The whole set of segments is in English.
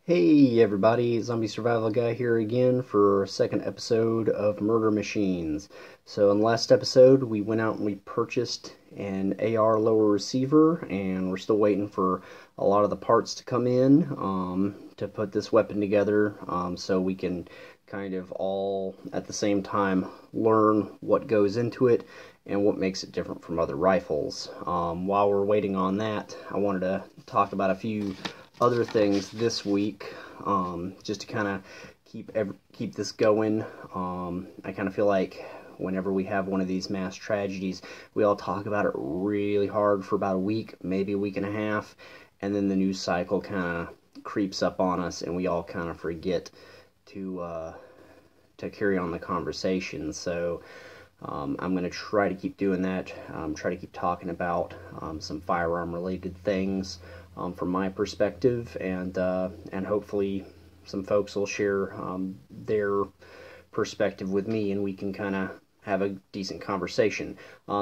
Hey everybody, Zombie Survival Guy here again for a second episode of Murder Machines. So in the last episode, we went out and we purchased an AR lower receiver, and we're still waiting for a lot of the parts to come in to put this weapon together so we can kind of all at the same time learn what goes into it and what makes it different from other rifles. While we're waiting on that, I wanted to talk about a few other things this week, just to kind of keep this going. I kind of feel like whenever we have one of these mass tragedies, we all talk about it really hard for about a week, maybe a week and a half, and then the news cycle kind of creeps up on us, and we all kind of forget to carry on the conversation. So I'm going to try to keep doing that. Try to keep talking about some firearm-related things from my perspective, and hopefully some folks will share their perspective with me, and we can kind of have a decent conversation.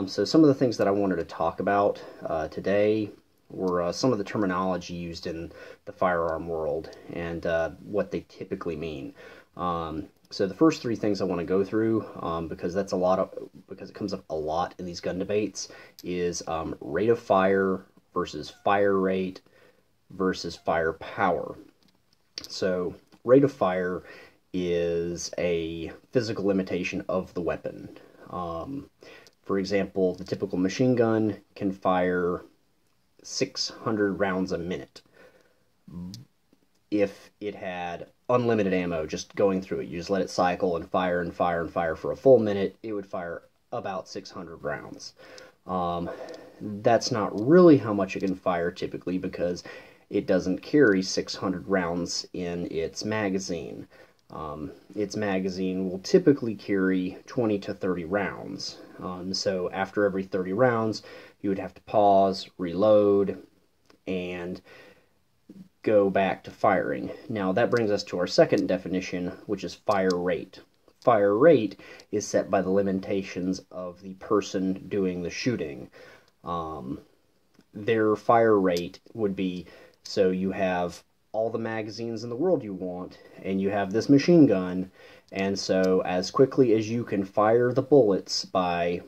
So some of the things that I wanted to talk about today were some of the terminology used in the firearm world and what they typically mean. So the first three things I want to go through, because it comes up a lot in these gun debates, is rate of fire versus fire rate versus firepower. So rate of fire is a physical limitation of the weapon. For example, the typical machine gun can fire 600 rounds a minute. If it had unlimited ammo just going through it, you just let it cycle and fire and fire and fire for a full minute, it would fire about 600 rounds. That's not really how much it can fire typically, because it doesn't carry 600 rounds in its magazine. Its magazine will typically carry 20 to 30 rounds. So after every 30 rounds, you would have to pause, reload, and go back to firing. Now that brings us to our second definition, which is fire rate. Fire rate is set by the limitations of the person doing the shooting. Their fire rate would be, so you have all the magazines in the world you want, and you have this machine gun, and so as quickly as you can fire the bullets by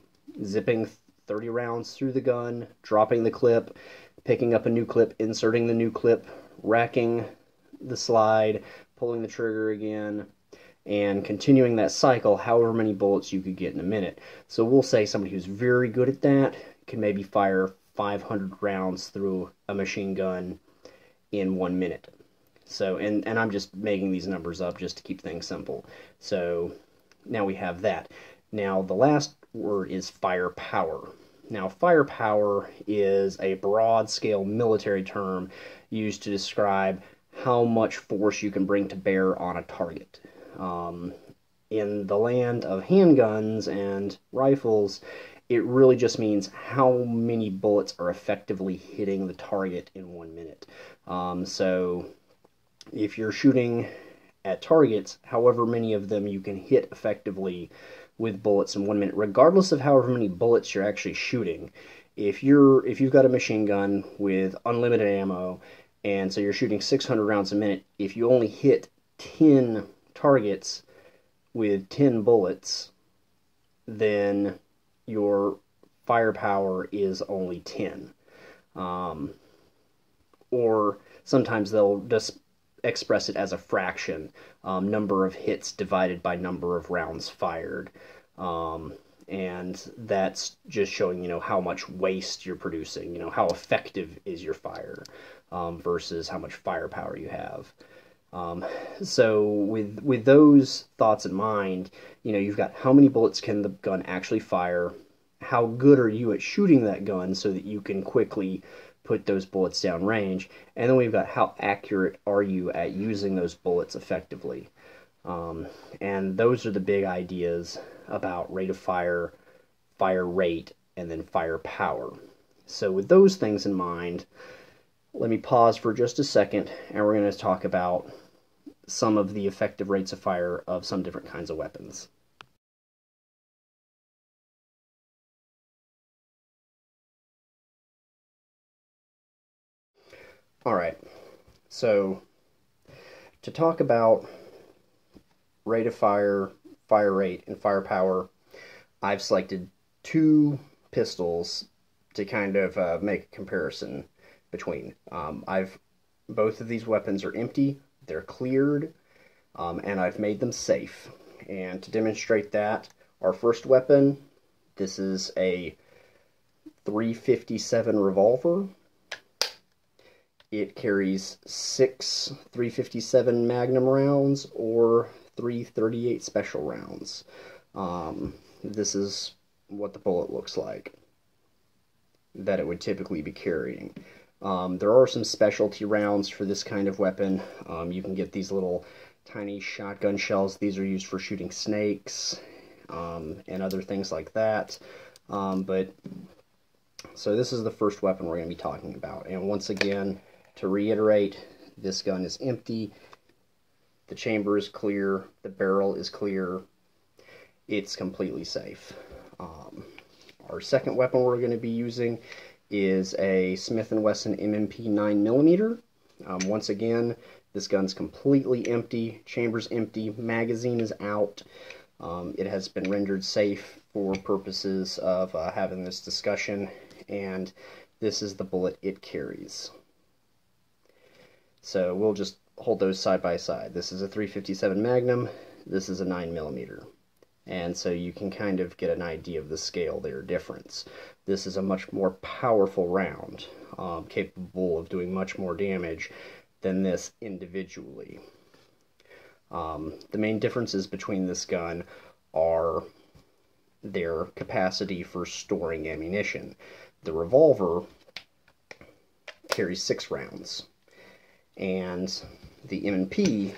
zipping 30 rounds through the gun, dropping the clip, picking up a new clip, inserting the new clip, racking the slide, pulling the trigger again, and continuing that cycle however many bullets you could get in a minute. So we'll say somebody who's very good at that can maybe fire 500 rounds through a machine gun in 1 minute. So, and I'm just making these numbers up just to keep things simple. So now we have that. Now the last word is firepower. Now firepower is a broad scale military term used to describe how much force you can bring to bear on a target. In the land of handguns and rifles, it really just means how many bullets are effectively hitting the target in 1 minute. So if you're shooting at targets, however many of them you can hit effectively with bullets in 1 minute, regardless of however many bullets you're actually shooting. If you've got a machine gun with unlimited ammo, and so you're shooting 600 rounds a minute, if you only hit 10 targets with 10 bullets, then your firepower is only 10. Or sometimes they'll just express it as a fraction, number of hits divided by number of rounds fired. And that's just showing, how much waste you're producing, how effective is your fire, versus how much firepower you have. So with those thoughts in mind, you've got how many bullets can the gun actually fire, how good are you at shooting that gun so that you can quickly put those bullets down range, and then we've got how accurate are you at using those bullets effectively. And those are the big ideas about rate of fire, fire rate, and then firepower. So with those things in mind, let me pause for just a second, and we're going to talk about some of the effective rates of fire of some different kinds of weapons. All right, so to talk about rate of fire, fire rate, and firepower, I've selected two pistols to kind of make a comparison between. Both of these weapons are empty, they're cleared, and I've made them safe. And to demonstrate that, our first weapon, this is a 357 revolver. It carries 6 357 Magnum rounds or 338 special rounds. This is what the bullet looks like that it would typically be carrying. There are some specialty rounds for this kind of weapon. You can get these little tiny shotgun shells. These are used for shooting snakes and other things like that. So this is the first weapon we're going to be talking about. And once again, to reiterate, this gun is empty. The chamber is clear. The barrel is clear. It's completely safe. Our second weapon we're going to be using is a Smith & Wesson M&P 9mm. Once again, this gun's completely empty. Chamber's empty. Magazine is out. It has been rendered safe for purposes of having this discussion, and this is the bullet it carries. So we'll just hold those side by side. This is a 357 Magnum. This is a 9mm. And so you can kind of get an idea of the scale, their difference. This is a much more powerful round, capable of doing much more damage than this individually. The main differences between this gun are their capacity for storing ammunition. The revolver carries 6 rounds, and the M&P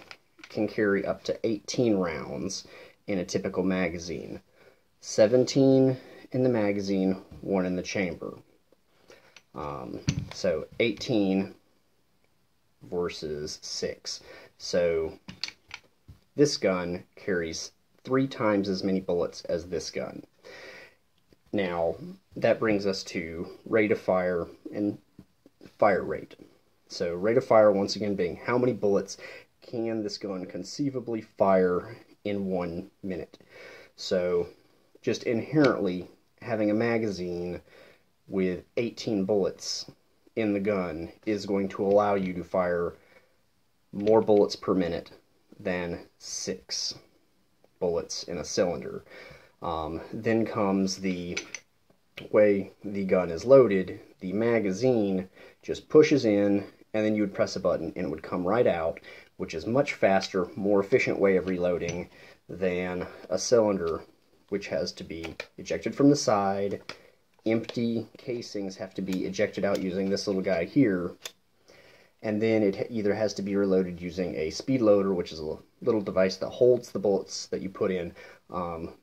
can carry up to 18 rounds in a typical magazine. 17 in the magazine, 1 in the chamber. So 18 versus 6. So this gun carries 3 times as many bullets as this gun. Now, that brings us to rate of fire and fire rate. So rate of fire, once again, being how many bullets can this gun conceivably fire in 1 minute. So just inherently having a magazine with 18 bullets in the gun is going to allow you to fire more bullets per minute than 6 bullets in a cylinder. Then comes the way the gun is loaded. The magazine just pushes in, and then you would press a button and it would come right out, which is much faster, more efficient way of reloading than a cylinder, which has to be ejected from the side. Empty casings have to be ejected out using this little guy here, and then it either has to be reloaded using a speed loader, which is a little device that holds the bullets that you put in,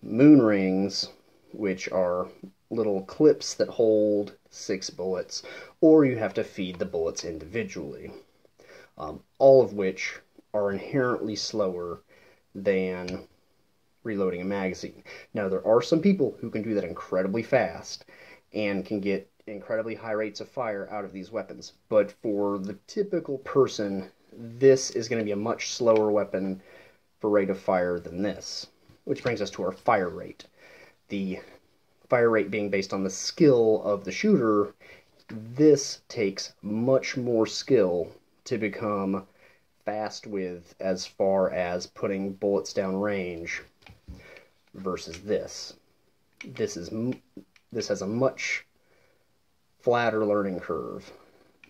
moon rings, which are little clips that hold 6 bullets, or you have to feed the bullets individually, all of which are inherently slower than reloading a magazine. Now, there are some people who can do that incredibly fast and can get incredibly high rates of fire out of these weapons, but for the typical person, this is going to be a much slower weapon for rate of fire than this, which brings us to our fire rate. The fire rate being based on the skill of the shooter, this takes much more skill to become fast with as far as putting bullets down range versus this. This has a much flatter learning curve.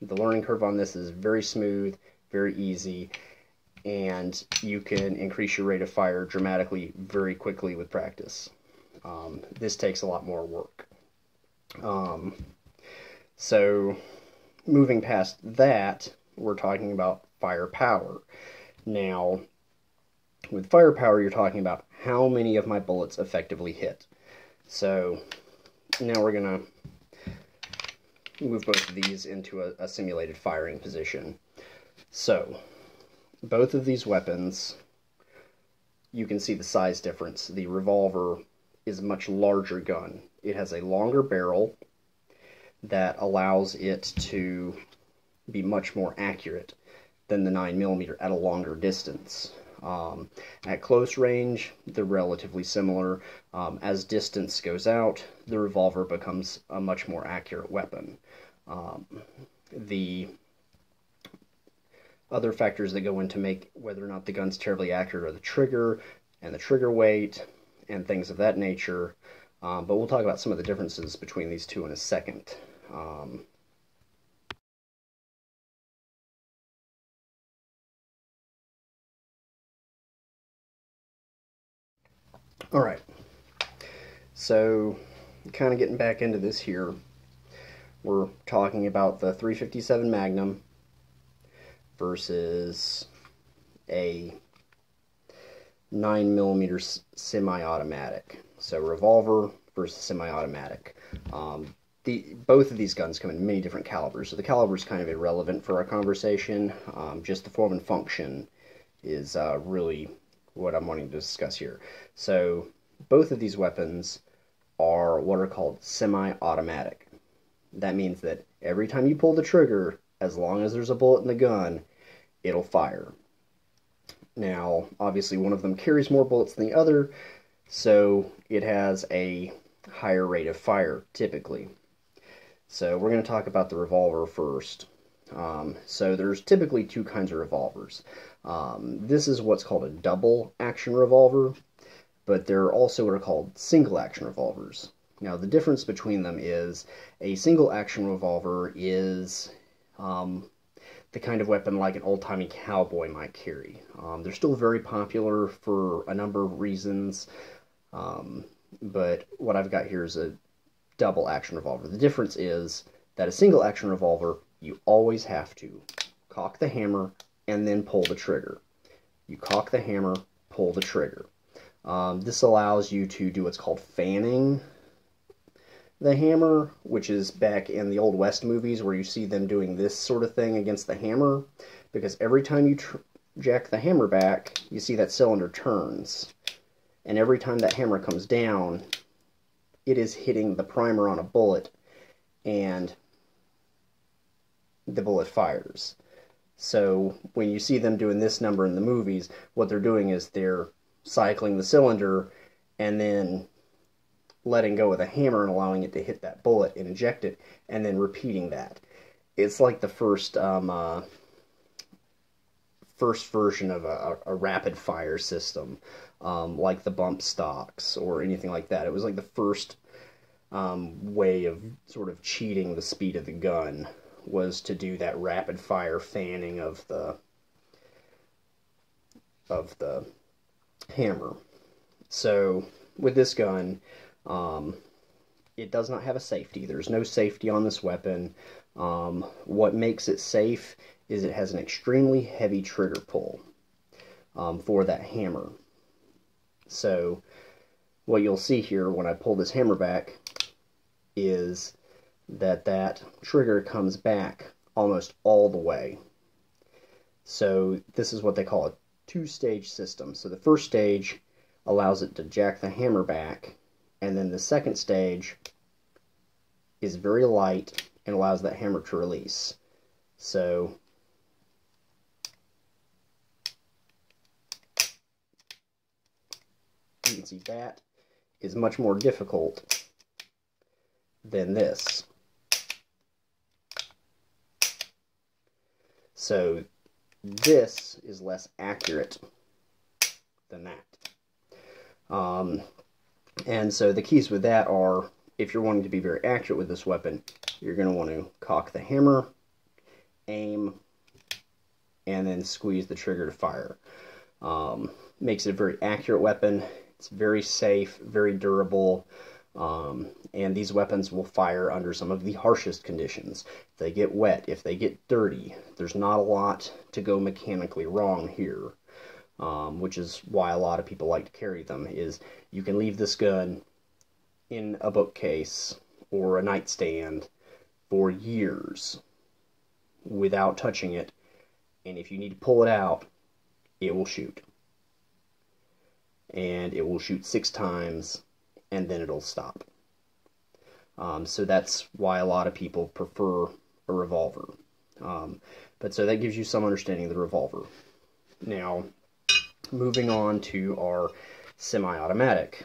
The learning curve on this is very smooth, very easy, and you can increase your rate of fire dramatically very quickly with practice. This takes a lot more work. So moving past that, we're talking about firepower. Now, with firepower, you're talking about how many of my bullets effectively hit. So now we're going to move both of these into a simulated firing position. So both of these weapons, you can see the size difference. The revolver is a much larger gun. It has a longer barrel that allows it to be much more accurate. than the 9mm at a longer distance. At close range, they're relatively similar. As distance goes out, the revolver becomes a much more accurate weapon. The other factors that go into make whether or not the gun's terribly accurate are the trigger and the trigger weight and things of that nature. But we'll talk about some of the differences between these two in a second. All right, so kind of getting back into this here, we're talking about the 357 Magnum versus a 9mm semi-automatic. So revolver versus semi-automatic. Both of these guns come in many different calibers, so the caliber is kind of irrelevant for our conversation. Just the form and function is really what I'm wanting to discuss here. So both of these weapons are what are called semi-automatic. That means that every time you pull the trigger, as long as there's a bullet in the gun, it'll fire. Now, obviously one of them carries more bullets than the other, so it has a higher rate of fire, typically. So we're going to talk about the revolver first. So there's typically two kinds of revolvers. This is what's called a double action revolver, but there are also what are called single action revolvers. Now the difference between them is a single action revolver is the kind of weapon like an old-timey cowboy might carry. They're still very popular for a number of reasons, but what I've got here is a double action revolver. The difference is that a single action revolver, you always have to cock the hammer and then pull the trigger. You cock the hammer, pull the trigger. This allows you to do what's called fanning the hammer, which is back in the Old West movies where you see them doing this sort of thing against the hammer, because every time you jack the hammer back, you see that cylinder turns, and every time that hammer comes down, it is hitting the primer on a bullet, and the bullet fires. So when you see them doing this number in the movies, what they're doing is they're cycling the cylinder and then letting go of the hammer and allowing it to hit that bullet and eject it, and then repeating that. It's like the first version of a rapid fire system, like the bump stocks or anything like that. It was like the first way of sort of cheating the speed of the gun, was to do that rapid fire fanning of the hammer. So with this gun, it does not have a safety. There's no safety on this weapon. What makes it safe is it has an extremely heavy trigger pull for that hammer. So what you'll see here when I pull this hammer back is that trigger comes back almost all the way. So this is what they call a two-stage system. So the first stage allows it to jack the hammer back, and then the second stage is very light and allows that hammer to release. So you can see that is much more difficult than this. So this is less accurate than that. And so the keys with that are, if you're wanting to be very accurate with this weapon, you're going to want to cock the hammer, aim, and then squeeze the trigger to fire. Makes it a very accurate weapon. It's very safe, very durable, and these weapons will fire under some of the harshest conditions. If they get wet, if they get dirty, there's not a lot to go mechanically wrong here, which is why a lot of people like to carry them, is you can leave this gun in a bookcase or a nightstand for years without touching it, and if you need to pull it out, it will shoot. And it will shoot 6 times, and then it'll stop. So that's why a lot of people prefer a revolver. But But so that gives you some understanding of the revolver. Now, moving on to our semi-automatic.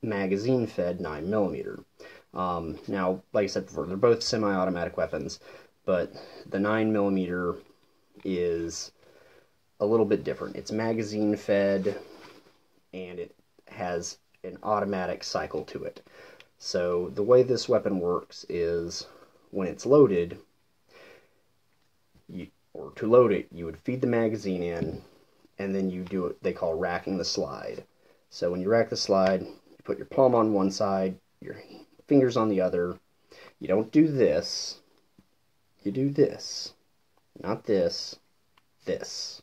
Magazine-fed 9mm. Now, like I said before, they're both semi-automatic weapons, but the 9mm is a little bit different. It's magazine-fed, and it has an automatic cycle to it. So the way this weapon works is when it's loaded, or to load it, you would feed the magazine in, and then you do what they call racking the slide. So when you rack the slide, you put your palm on one side, your fingers on the other. You don't do this. You do this. Not this. This.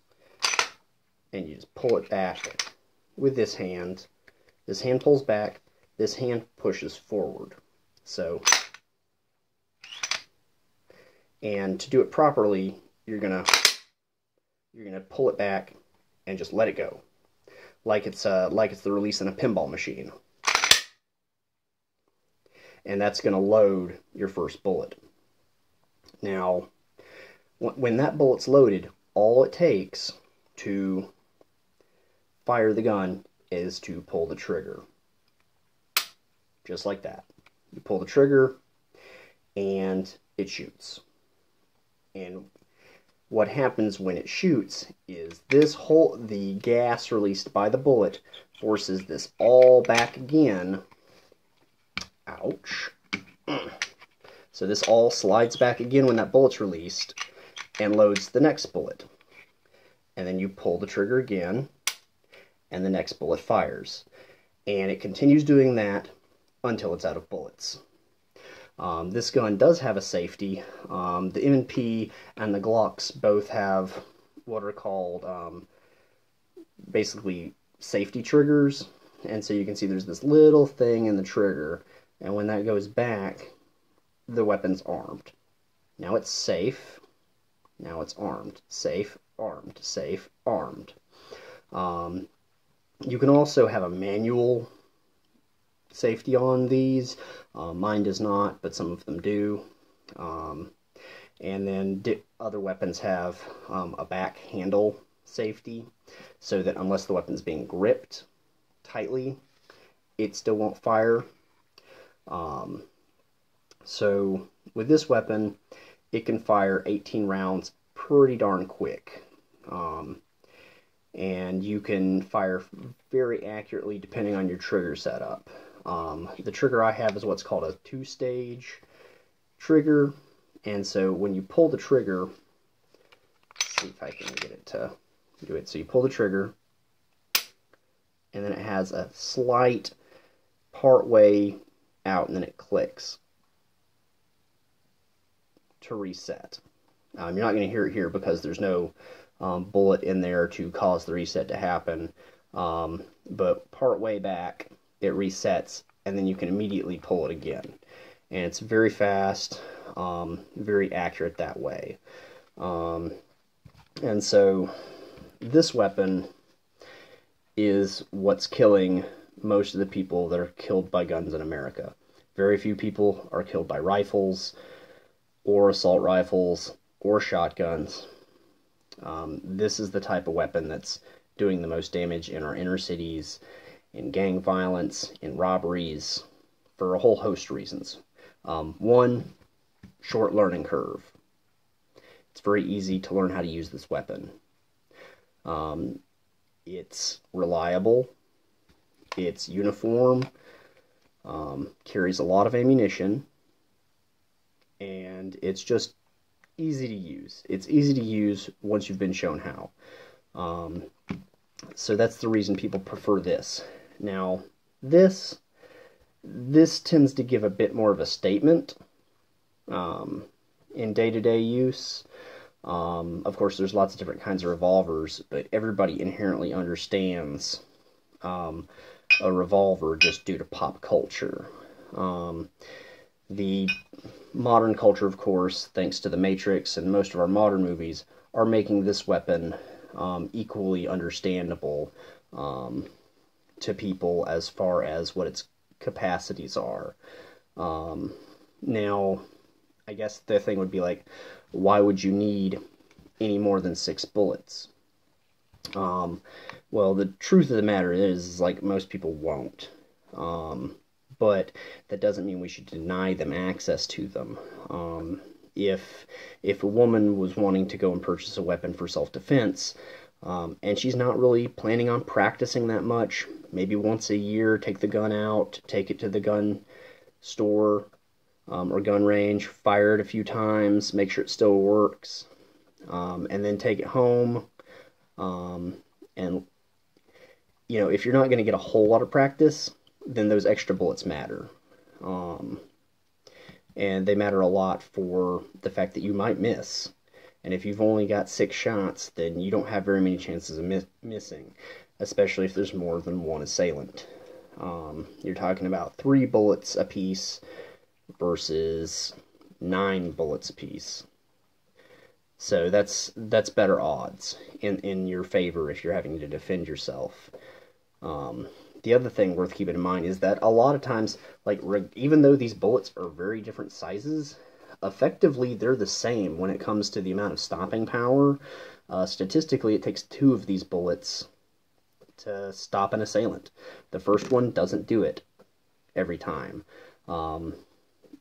And you just pull it back with this hand. This hand pulls back. This hand pushes forward. So, and to do it properly, you're gonna pull it back and just let it go, like it's the release in a pinball machine. And that's going to load your first bullet. Now, when that bullet's loaded, all it takes to fire the gun is to pull the trigger. Just like that. You pull the trigger, and it shoots. And what happens when it shoots is the gas released by the bullet forces this all back again. Ouch. So this all slides back again when that bullet's released and loads the next bullet. And then you pull the trigger again, and the next bullet fires. And it continues doing that until it's out of bullets. This gun does have a safety. The M&P and the Glocks both have what are called basically safety triggers. And so you can see there's this little thing in the trigger. And when that goes back, the weapon's armed. Now it's safe. Now it's armed. Safe, armed, safe, armed. You can also have a manual safety on these. Mine does not, but some of them do. And then other weapons have a back handle safety, so that unless the weapon's being gripped tightly, it still won't fire. So with this weapon, it can fire 18 rounds pretty darn quick. And you can fire very accurately depending on your trigger setup. The trigger I have is what's called a 2-stage trigger, and so when you pull the trigger, let's see if I can get it to do it. So you pull the trigger, and then it has a slight part way out, and then it clicks to reset. You're not going to hear it here because there's no bullet in there to cause the reset to happen, but part way back it resets, and then you can immediately pull it again. And it's very fast, very accurate that way. And so this weapon is what's killing most of the people that are killed by guns in America. Very few people are killed by rifles, or assault rifles, or shotguns. This is the type of weapon that's doing the most damage in our inner cities, in gang violence, in robberies, for a whole host of reasons. One, short learning curve. It's very easy to learn how to use this weapon. It's reliable. It's uniform. Carries a lot of ammunition. And it's just easy to use. It's easy to use once you've been shown how. So that's the reason people prefer this. Now, this tends to give a bit more of a statement in day-to-day use. Of course, there's lots of different kinds of revolvers, but everybody inherently understands a revolver just due to pop culture. The modern culture, of course, thanks to The Matrix and most of our modern movies, are making this weapon equally understandable to people as far as what its capacities are. Now, I guess the thing would be like, why would you need any more than 6 bullets? Well, the truth of the matter is like most people won't. But that doesn't mean we should deny them access to them. If if a woman was wanting to go and purchase a weapon for self-defense, and she's not really planning on practicing that much, maybe once a year, take the gun out, take it to the gun store or gun range, fire it a few times, make sure it still works, and then take it home. And if you're not going to get a whole lot of practice, then those extra bullets matter. And they matter a lot for the fact that you might miss. And if you've only got 6 shots, then you don't have very many chances of missing, especially if there's more than one assailant. You're talking about 3 bullets apiece versus 9 bullets apiece. So that's better odds in your favor if you're having to defend yourself. The other thing worth keeping in mind is that a lot of times, like, even though these bullets are very different sizes, effectively they're the same when it comes to the amount of stopping power. Statistically, it takes 2 of these bullets to stop an assailant. The first one doesn't do it every time.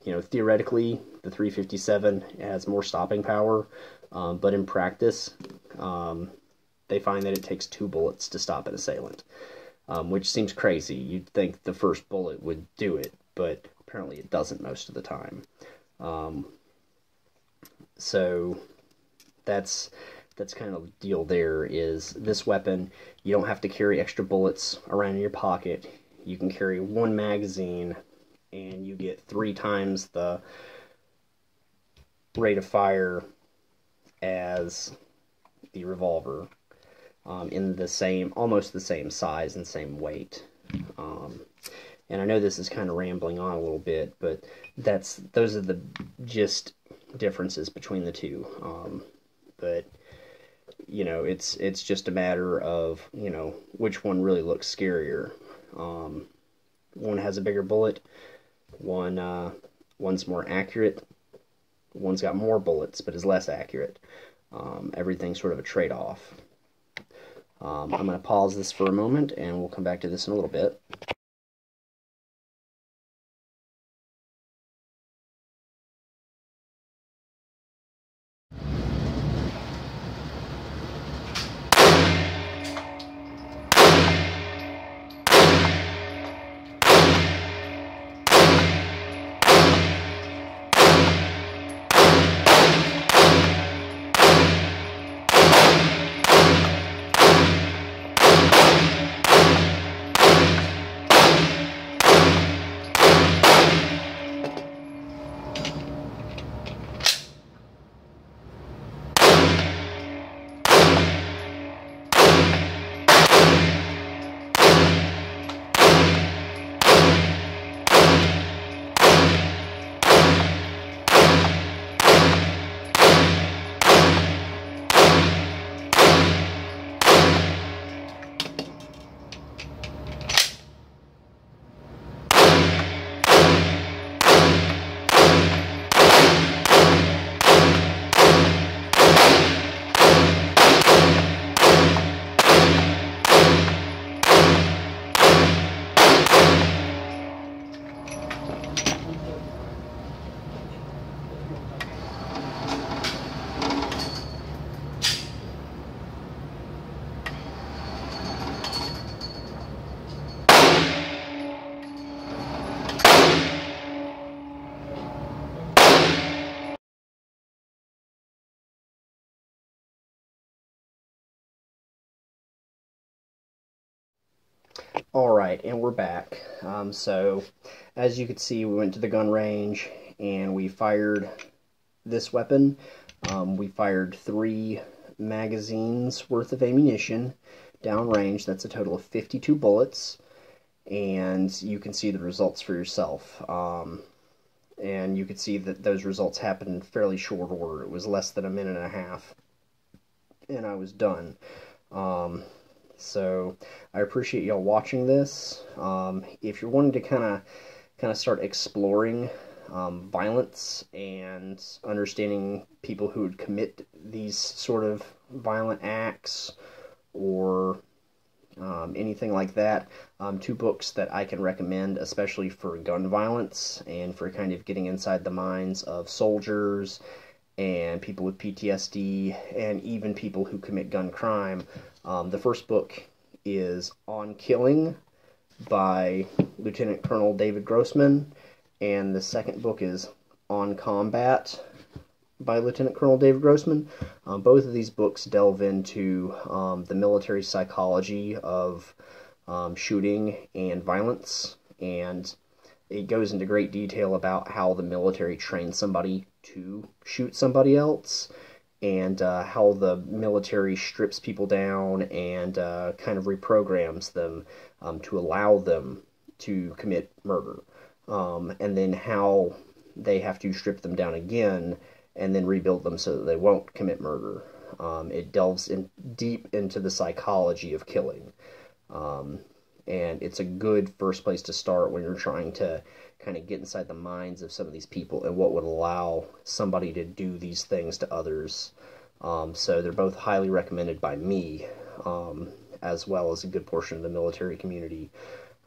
Theoretically, the 357 has more stopping power, but in practice, they find that it takes 2 bullets to stop an assailant. Which seems crazy. You'd think the first bullet would do it, but apparently it doesn't most of the time. So that's kind of the deal there, is this weapon, you don't have to carry extra bullets around in your pocket. You can carry 1 magazine, and you get 3 times the rate of fire as the revolver. In almost the same size and same weight. And I know this is kind of rambling on a little bit, but those are the just differences between the two. But it's just a matter of which one really looks scarier. One has a bigger bullet. One's more accurate. One's got more bullets, but is less accurate. Everything's sort of a trade-off. I'm going to pause this for a moment, and we'll come back to this in a little bit. Alright, and we're back. So, as you could see, we went to the gun range, and we fired this weapon. We fired 3 magazines worth of ammunition downrange. That's a total of 52 bullets, and you can see the results for yourself. And you could see that those results happened in fairly short order. It was less than a minute and a half, and I was done. So I appreciate y'all watching this. If you're wanting to kind of start exploring violence and understanding people who would commit these sort of violent acts or anything like that. Two books that I can recommend, especially for gun violence and for kind of getting inside the minds of soldiers and people with PTSD and even people who commit gun crime. The first book is On Killing by Lieutenant Colonel David Grossman, and the second book is On Combat by Lieutenant Colonel David Grossman. Both of these books delve into the military psychology of shooting and violence, and it goes into great detail about how the military trains somebody to shoot somebody else, and how the military strips people down and kind of reprograms them to allow them to commit murder. And then how they have to strip them down again and then rebuild them so that they won't commit murder. It delves in deep into the psychology of killing. And it's a good first place to start when you're trying to kind of get inside the minds of some of these people and what would allow somebody to do these things to others. So they're both highly recommended by me, as well as a good portion of the military community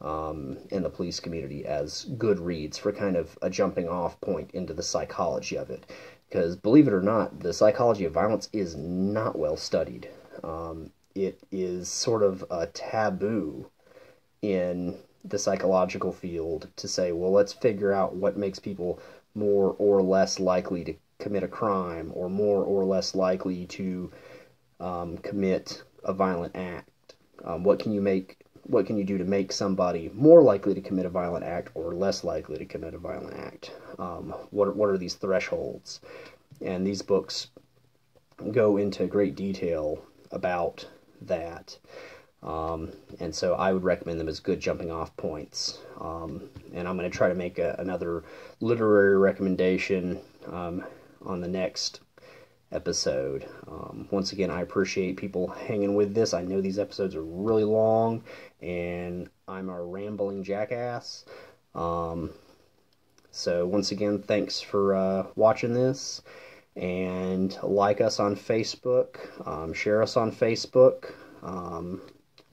and the police community as good reads for kind of a jumping off point into the psychology of it. Because believe it or not, the psychology of violence is not well studied. It is sort of a taboo in the psychological field to say, well, let's figure out what makes people more or less likely to commit a crime or more or less likely to commit a violent act. What can you do to make somebody more likely to commit a violent act or less likely to commit a violent act? What are these thresholds? And these books go into great detail about that. And so I would recommend them as good jumping off points. And I'm going to try to make another literary recommendation on the next episode. Once again, I appreciate people hanging with this. I know these episodes are really long, and I'm a rambling jackass. So once again, thanks for watching this, and like us on Facebook, share us on Facebook,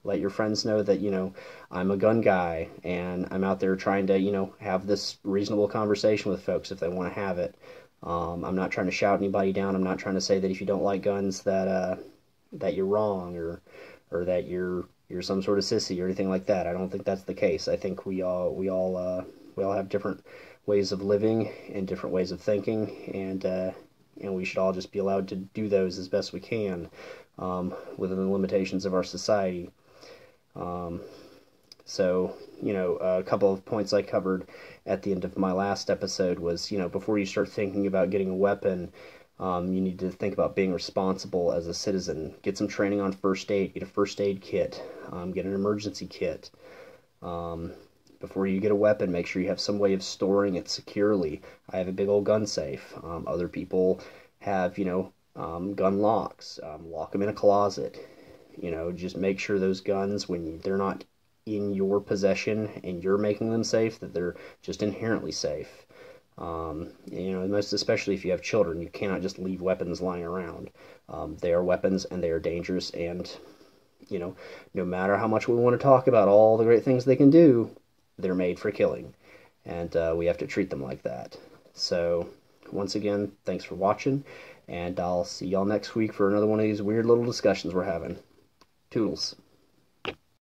let your friends know that, you know, I'm a gun guy, and I'm out there trying to, you know, have this reasonable conversation with folks if they want to have it. I'm not trying to shout anybody down. I'm not trying to say that if you don't like guns that that you're wrong or that you're some sort of sissy or anything like that. I don't think that's the case. I think we all have different ways of living and different ways of thinking, and we should all just be allowed to do those as best we can within the limitations of our society. So, you know, a couple of points I covered at the end of my last episode was, you know, before you start thinking about getting a weapon, you need to think about being responsible as a citizen. Get some training on first aid, get a first aid kit, get an emergency kit. Before you get a weapon, make sure you have some way of storing it securely. I have a big old gun safe. Other people have, you know, gun locks. Lock them in a closet. You know, just make sure those guns, when they're not in your possession and you're making them safe, that they're just inherently safe. You know, most especially if you have children, you cannot just leave weapons lying around. They are weapons and they are dangerous, and, you know, no matter how much we want to talk about all the great things they can do, they're made for killing, and we have to treat them like that. So, once again, thanks for watching, and I'll see y'all next week for another one of these weird little discussions we're having. Toodles.